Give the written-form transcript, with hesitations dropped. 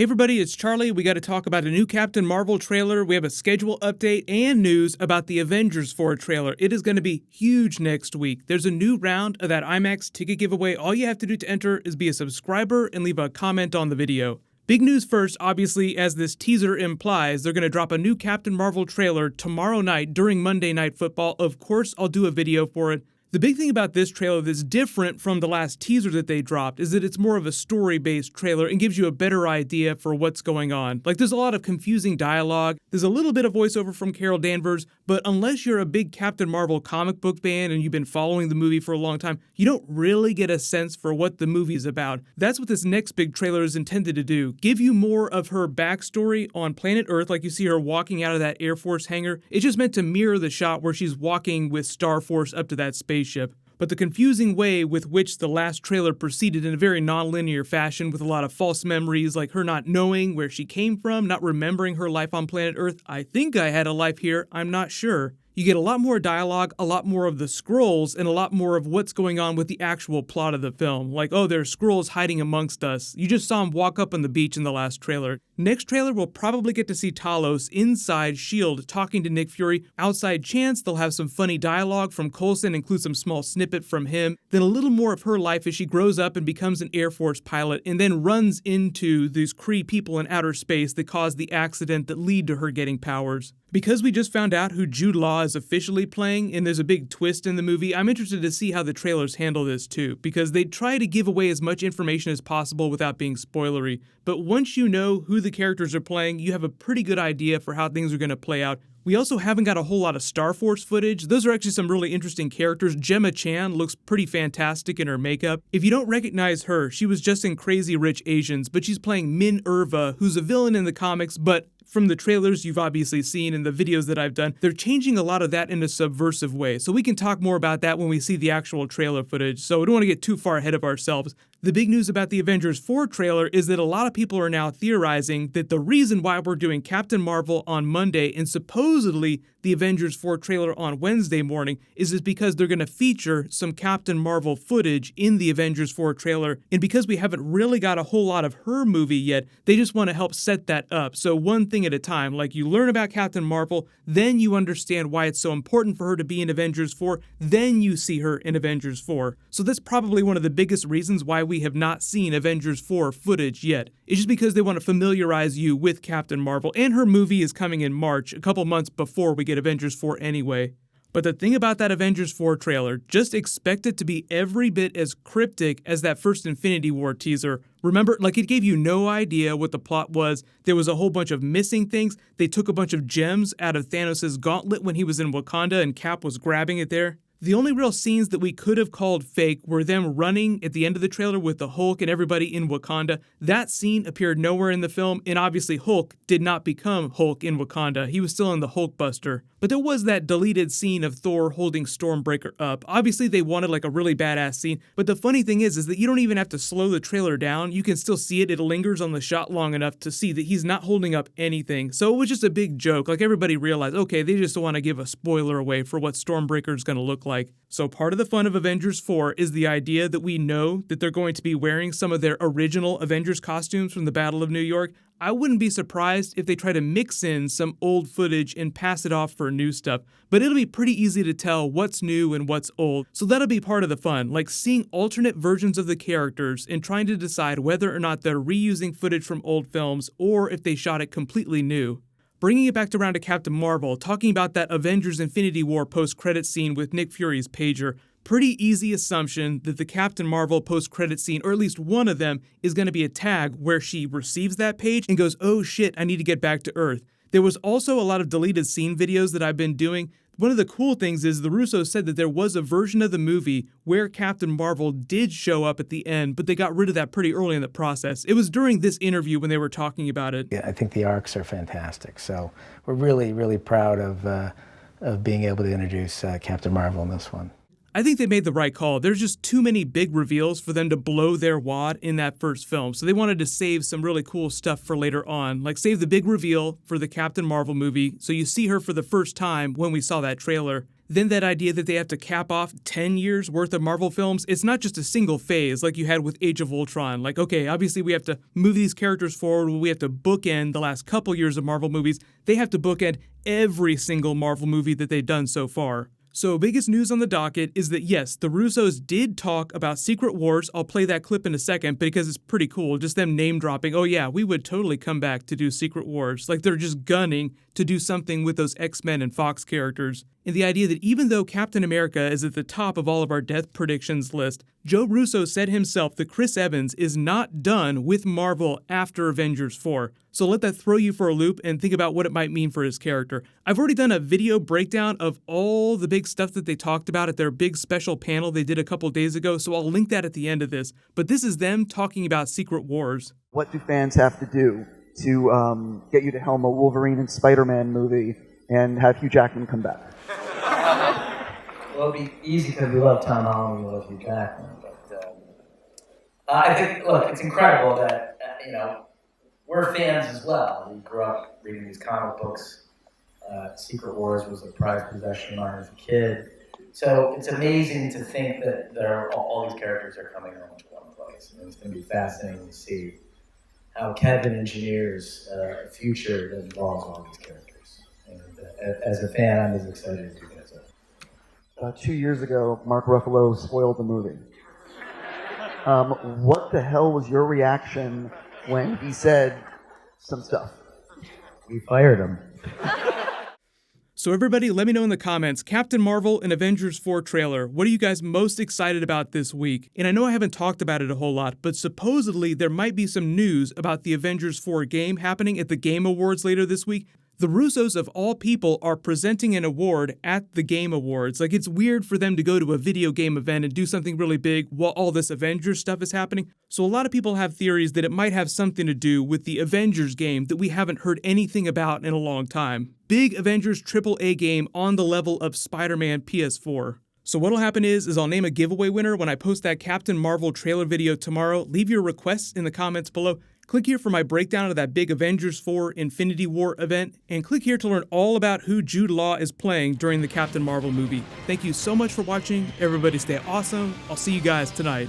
Hey everybody, it's Charlie. We got to talk about a new Captain Marvel trailer. We have a schedule update and news about the Avengers 4 trailer. It is going to be huge next week. There's a new round of that IMAX ticket giveaway. All you have to do to enter is be a subscriber and leave a comment on the video. Big news first, obviously, as this teaser implies, they're going to drop a new Captain Marvel trailer tomorrow night during Monday Night Football. Of course, I'll do a video for it. The big thing about this trailer that's different from the last teaser that they dropped is that it's more of a story-based trailer and gives you a better idea for what's going on. Like, there's a lot of confusing dialogue, there's a little bit of voiceover from Carol Danvers, but unless you're a big Captain Marvel comic book fan and you've been following the movie for a long time, you don't really get a sense for what the movie's about. That's what this next big trailer is intended to do. Give you more of her backstory on planet Earth, like you see her walking out of that Air Force hangar. It's just meant to mirror the shot where she's walking with Star Force up to that spaceship. But the confusing way with which the last trailer proceeded in a very non-linear fashion with a lot of false memories, like her not knowing where she came from, not remembering her life on planet Earth. I think I had a life here, I'm not sure. You get a lot more dialogue, a lot more of the Skrulls, and a lot more of what's going on with the actual plot of the film. Like, oh, there's Skrulls hiding amongst us. You just saw them walk up on the beach in the last trailer. Next trailer, we'll probably get to see Talos inside S.H.I.E.L.D. talking to Nick Fury. Outside chance, they'll have some funny dialogue from Coulson, include some small snippet from him. Then a little more of her life as she grows up and becomes an Air Force pilot, and then runs into these Kree people in outer space that caused the accident that lead to her getting powers. Because we just found out who Jude Law is officially playing, and there's a big twist in the movie, I'm interested to see how the trailers handle this too, because they try to give away as much information as possible without being spoilery. But once you know who the characters are playing, you have a pretty good idea for how things are going to play out. We also haven't got a whole lot of Star Force footage. Those are actually some really interesting characters. Gemma Chan looks pretty fantastic in her makeup. If you don't recognize her, she was just in Crazy Rich Asians, but she's playing Min-Erva, who's a villain in the comics, but from the trailers you've obviously seen and the videos that I've done, they're changing a lot of that in a subversive way. So we can talk more about that when we see the actual trailer footage, so we don't want to get too far ahead of ourselves. The big news about the Avengers 4 trailer is that a lot of people are now theorizing that the reason why we're doing Captain Marvel on Monday and supposedly the Avengers 4 trailer on Wednesday morning is because they're going to feature some Captain Marvel footage in the Avengers 4 trailer. And because we haven't really got a whole lot of her movie yet, they just want to help set that up. So one thing at a time, like you learn about Captain Marvel, then you understand why it's so important for her to be in Avengers 4, then you see her in Avengers 4. So that's probably one of the biggest reasons why we have not seen Avengers 4 footage yet. It's just because they want to familiarize you with Captain Marvel, and her movie is coming in March, a couple months before we get Avengers 4 anyway. But the thing about that Avengers 4 trailer, just expect it to be every bit as cryptic as that first Infinity War teaser. Remember, like, it gave you no idea what the plot was. There was a whole bunch of missing things. They took a bunch of gems out of Thanos' gauntlet when he was in Wakanda and Cap was grabbing it there. The only real scenes that we could have called fake were them running at the end of the trailer with the Hulk and everybody in Wakanda. That scene appeared nowhere in the film, and obviously Hulk did not become Hulk in Wakanda. He was still in the Hulkbuster. But there was that deleted scene of Thor holding Stormbreaker up. Obviously they wanted like a really badass scene, but the funny thing is that you don't even have to slow the trailer down. You can still see it. It lingers on the shot long enough to see that he's not holding up anything. So it was just a big joke. Like, everybody realized, okay, they just want to give a spoiler away for what Stormbreaker is going to look like. So part of the fun of Avengers 4 is the idea that we know that they're going to be wearing some of their original Avengers costumes from the Battle of New York. I wouldn't be surprised if they try to mix in some old footage and pass it off for new stuff, but it'll be pretty easy to tell what's new and what's old, so that'll be part of the fun, like seeing alternate versions of the characters and trying to decide whether or not they're reusing footage from old films or if they shot it completely new. Bringing it back around to Captain Marvel, talking about that Avengers Infinity War post-credit scene with Nick Fury's pager, pretty easy assumption that the Captain Marvel post-credit scene, or at least one of them, is going to be a tag where she receives that page and goes, oh shit, I need to get back to Earth. There was also a lot of deleted scene videos that I've been doing. One of the cool things is the Russos said that there was a version of the movie where Captain Marvel did show up at the end, but they got rid of that pretty early in the process. It was during this interview when they were talking about it. Yeah, I think the arcs are fantastic, so we're really, really proud of being able to introduce Captain Marvel in this one. I think they made the right call. There's just too many big reveals for them to blow their wad in that first film. So they wanted to save some really cool stuff for later on. Like save the big reveal for the Captain Marvel movie so you see her for the first time when we saw that trailer. Then that idea that they have to cap off 10 years worth of Marvel films, it's not just a single phase like you had with Age of Ultron. Like, okay, obviously we have to move these characters forward, we have to bookend the last couple years of Marvel movies. They have to bookend every single Marvel movie that they've done so far. So biggest news on the docket is that yes, the Russos did talk about Secret Wars. I'll play that clip in a second because it's pretty cool. Just them name dropping, oh yeah, we would totally come back to do Secret Wars. Like they're just gunning to do something with those X-Men and Fox characters. And the idea that even though Captain America is at the top of all of our death predictions list, Joe Russo said himself that Chris Evans is not done with Marvel after Avengers 4. So let that throw you for a loop and think about what it might mean for his character. I've already done a video breakdown of all the big stuff that they talked about at their big special panel they did a couple days ago, so I'll link that at the end of this. But this is them talking about Secret Wars. What do fans have to do to get you to helm a Wolverine and Spider-Man movie and have Hugh Jackman come back? Well, it'd be easy because we love Tom Holland and we love Hugh Jackman. But I think, look, it's incredible that, we're fans as well. We grew up reading these comic books. Secret Wars was a prized possession of mine as a kid. So it's amazing to think that all these characters are coming home to one place. And it's going to be fascinating to see how Kevin engineers a future that involves all these characters. And as a fan, I'm as excited as you guys are. 2 years ago, Mark Ruffalo spoiled the movie. What the hell was your reaction when he said some stuff? We fired him. So everybody, let me know in the comments, Captain Marvel and Avengers 4 trailer, what are you guys most excited about this week? And I know I haven't talked about it a whole lot, but supposedly there might be some news about the Avengers 4 game happening at the Game Awards later this week. The Russos, of all people, are presenting an award at the Game Awards. Like, it's weird for them to go to a video game event and do something really big while all this Avengers stuff is happening. So a lot of people have theories that it might have something to do with the Avengers game that we haven't heard anything about in a long time. Big Avengers AAA game on the level of Spider-Man PS4. So what'll happen is I'll name a giveaway winner when I post that Captain Marvel trailer video tomorrow. Leave your requests in the comments below. Click here for my breakdown of that big Avengers 4 Infinity War event, and click here to learn all about who Jude Law is playing during the Captain Marvel movie. Thank you so much for watching. Everybody stay awesome. I'll see you guys tonight.